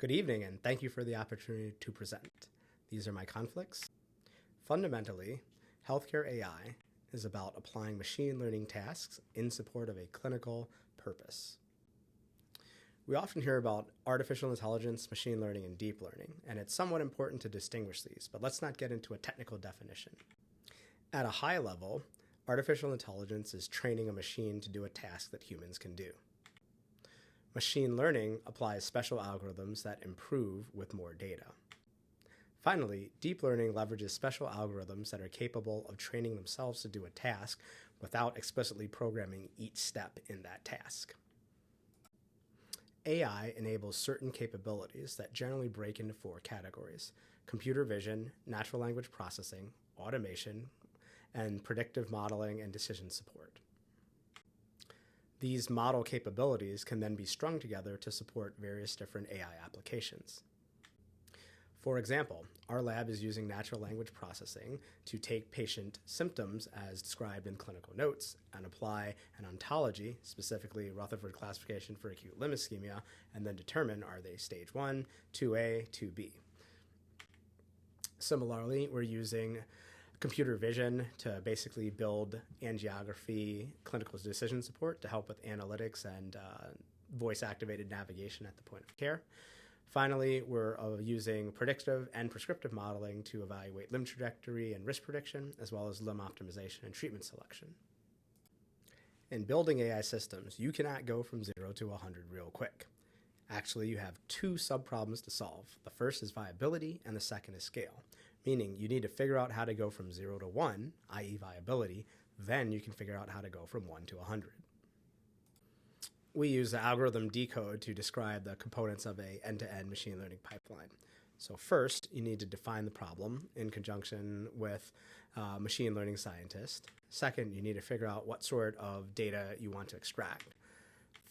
Good evening, and thank you for the opportunity to present. These are my conflicts. Fundamentally, healthcare AI is about applying machine learning tasks in support of a clinical purpose. We often hear about artificial intelligence, machine learning, and deep learning, and it's somewhat important to distinguish these, but let's not get into a technical definition. At a high level, artificial intelligence is training a machine to do a task that humans can do. Machine learning applies special algorithms that improve with more data. Finally, deep learning leverages special algorithms that are capable of training themselves to do a task without explicitly programming each step in that task. AI enables certain capabilities that generally break into 4 categories: computer vision, natural language processing, automation, and predictive modeling and decision support. These model capabilities can then be strung together to support various different AI applications. For example, our lab is using natural language processing to take patient symptoms as described in clinical notes and apply an ontology, specifically Rutherford classification for acute limb ischemia, and then determine are they stage 1, 2A, 2B. Similarly, we're using computer vision to basically build angiography clinical decision support to help with analytics and voice-activated navigation at the point of care. Finally, we're using predictive and prescriptive modeling to evaluate limb trajectory and risk prediction, as well as limb optimization and treatment selection. In building AI systems, you cannot go from 0 to 100 real quick. Actually, you have 2 sub-problems to solve. The first is viability, and the second is scale, meaning you need to figure out how to go from 0 to 1, i.e. viability, then you can figure out how to go from 1 to 100. We use the algorithm decode to describe the components of an end-to-end machine learning pipeline. So first, you need to define the problem in conjunction with a machine learning scientist. Second, you need to figure out what sort of data you want to extract.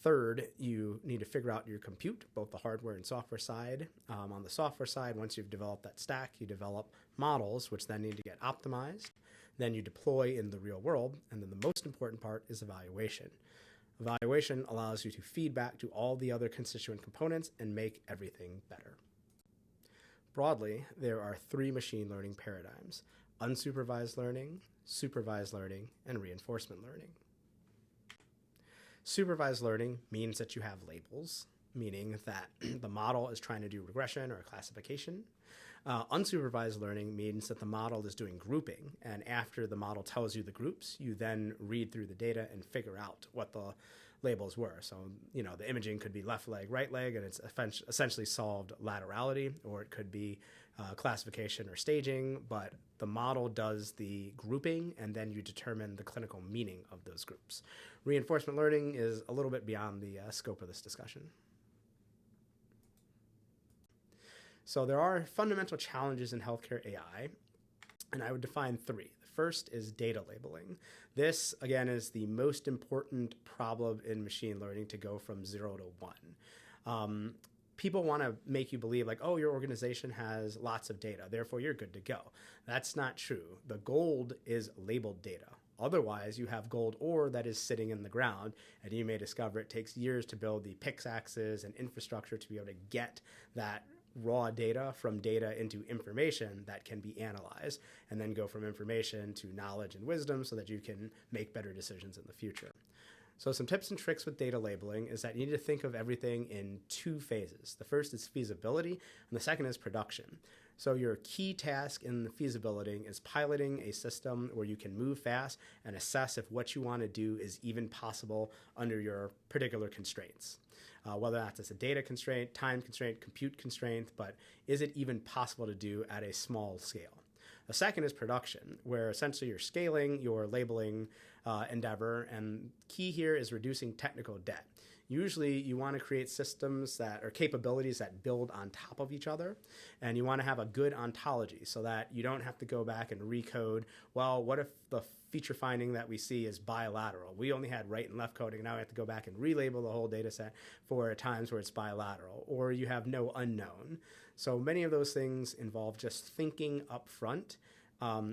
Third, you need to figure out your compute, both the hardware and software side. On the software side, once you've developed that stack, you develop models, which then need to get optimized. Then you deploy in the real world. And then the most important part is evaluation. Evaluation allows you to feed back to all the other constituent components and make everything better. Broadly, there are 3 machine learning paradigms: unsupervised learning, supervised learning, and reinforcement learning. Supervised learning means that you have labels, meaning that the model is trying to do regression or classification. Unsupervised learning means that the model is doing grouping, and after the model tells you the groups, you then read through the data and figure out what the labels were. So, the imaging could be left leg, right leg, and it's essentially solved laterality, or it could be classification or staging, but the model does the grouping, and then you determine the clinical meaning of those groups. Reinforcement learning is a little bit beyond the scope of this discussion. So there are fundamental challenges in healthcare AI, and I would define 3. The first is data labeling. This, again, is the most important problem in machine learning to go from 0 to 1. People want to make you believe like, oh, your organization has lots of data, therefore you're good to go. That's not true. The gold is labeled data. Otherwise, you have gold ore that is sitting in the ground, and you may discover it takes years to build the pickaxes and infrastructure to be able to get that raw data from data into information that can be analyzed, and then go from information to knowledge and wisdom so that you can make better decisions in the future. So some tips and tricks with data labeling is that you need to think of everything in 2 phases. The first is feasibility, and the second is production. So your key task in the feasibility is piloting a system where you can move fast and assess if what you want to do is even possible under your particular constraints. Whether that's a data constraint, time constraint, compute constraint, but is it even possible to do at a small scale? The second is production, where essentially you're scaling your labeling endeavor, and key here is reducing technical debt. Usually you want to create systems that are capabilities that build on top of each other, and you want to have a good ontology so that you don't have to go back and recode, well, what if the feature finding that we see is bilateral? We only had right and left coding, now we have to go back and relabel the whole data set for times where it's bilateral, or you have no unknown. So many of those things involve just thinking up front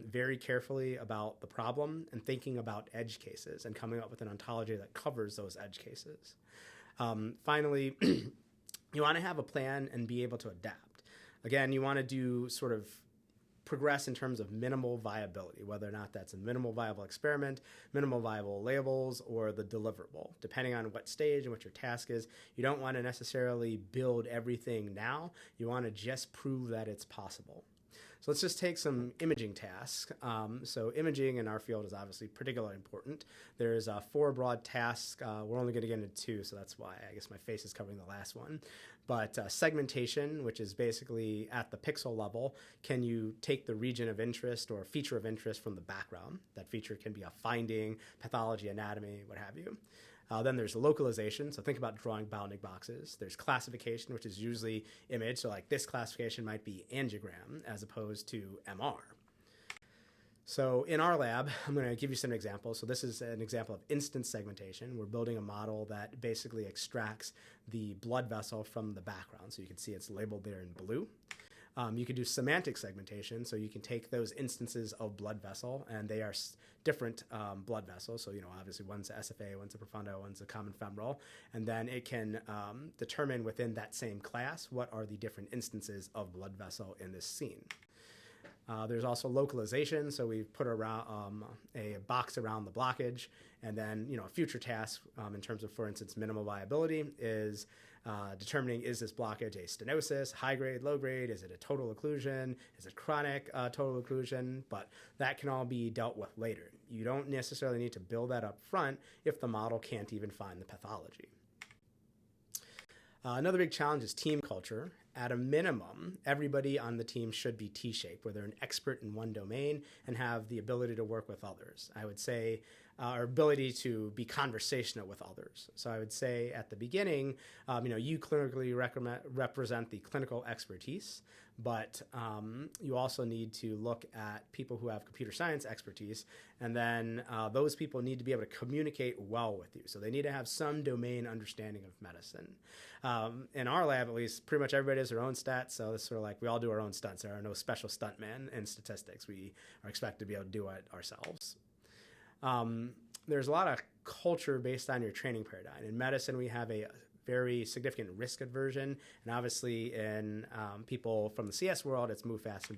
very carefully about the problem and thinking about edge cases and coming up with an ontology that covers those edge cases. Finally, you want to have a plan and be able to adapt. Again, you want to do sort of progress in terms of minimal viability, whether or not that's a minimal viable experiment, minimal viable labels, or the deliverable, depending on what stage and what your task is. You don't want to necessarily build everything now. You want to just prove that it's possible. So let's just take some imaging tasks. So imaging in our field is obviously particularly important. There's 4 broad tasks. We're only going to get into 2, so that's why I guess my face is covering the last one. But segmentation, which is basically at the pixel level, can you take the region of interest or feature of interest from the background? That feature can be a finding, pathology, anatomy, what have you. Then there's localization, so think about drawing bounding boxes. There's classification, which is usually image, so like this classification might be angiogram as opposed to MR. So in our lab, I'm going to give you some examples. So this is an example of instance segmentation. We're building a model that basically extracts the blood vessel from the background. So you can see it's labeled there in blue. You can do semantic segmentation, so you can take those instances of blood vessel, and they are different blood vessels. So, obviously one's a SFA, one's a profundo, one's a common femoral, and then it can determine within that same class what are the different instances of blood vessel in this scene. There's also localization, so we've put around a box around the blockage, and then a future task in terms of, for instance, minimal viability is determining, is this blockage a stenosis, high grade, low grade, is it a total occlusion, is it chronic total occlusion, but that can all be dealt with later. You don't necessarily need to build that up front if the model can't even find the pathology. Another big challenge is team culture. At a minimum, everybody on the team should be T-shaped, where they're an expert in one domain and have the ability to work with others. I would say our ability to be conversational with others. So I would say at the beginning, you clinically represent the clinical expertise, but you also need to look at people who have computer science expertise, and then those people need to be able to communicate well with you. So they need to have some domain understanding of medicine. In our lab, at least, pretty much everybody has their own stats, so it's sort of like we all do our own stunts. There are no special stuntmen in statistics. We are expected to be able to do it ourselves. There's a lot of culture based on your training paradigm. In medicine, we have a very significant risk aversion, and obviously in people from the CS world, it's move fast.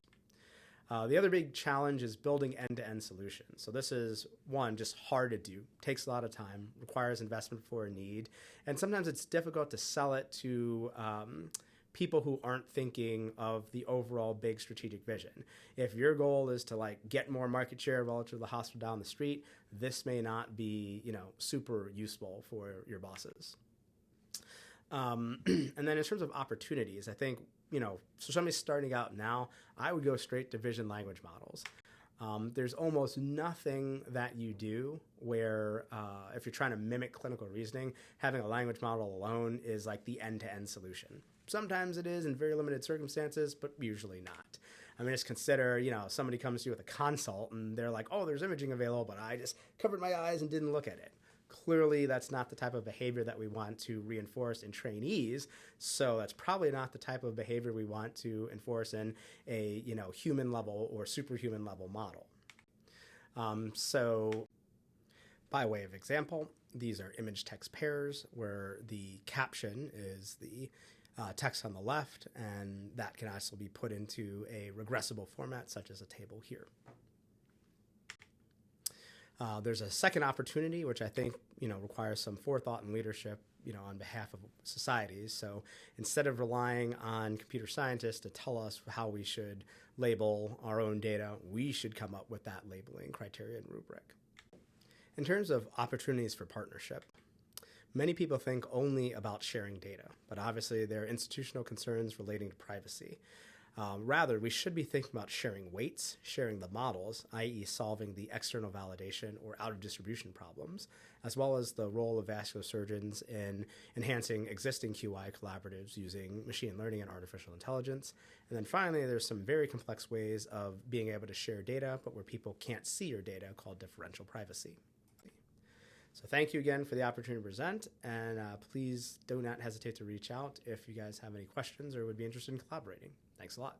The other big challenge is building end-to-end solutions. So this is, one, just hard to do, takes a lot of time, requires investment for a need, and sometimes it's difficult to sell it to people who aren't thinking of the overall big strategic vision. If your goal is to get more market share relative to the hospital down the street, this may not be super useful for your bosses. And then in terms of opportunities, I think so somebody starting out now, I would go straight to vision language models. There's almost nothing that you do where if you're trying to mimic clinical reasoning, having a language model alone is like the end-to-end solution. Sometimes it is in very limited circumstances, but usually not. I mean, just consider, somebody comes to you with a consult and they're like, oh, there's imaging available, but I just covered my eyes and didn't look at it. Clearly, that's not the type of behavior that we want to reinforce in trainees. So that's probably not the type of behavior we want to enforce in a human level or superhuman level model. So by way of example, these are image text pairs where the caption is the text on the left, and that can also be put into a regressible format such as a table here. There's a second opportunity, which I think requires some forethought and leadership on behalf of societies. So instead of relying on computer scientists to tell us how we should label our own data, we should come up with that labeling criteria and rubric. In terms of opportunities for partnership, many people think only about sharing data, but obviously there are institutional concerns relating to privacy. Rather, we should be thinking about sharing weights, sharing the models, i.e. solving the external validation or out-of-distribution problems, as well as the role of vascular surgeons in enhancing existing QI collaboratives using machine learning and artificial intelligence. And then finally, there's some very complex ways of being able to share data, but where people can't see your data, called differential privacy. So thank you again for the opportunity to present, and please do not hesitate to reach out if you guys have any questions or would be interested in collaborating. Thanks a lot.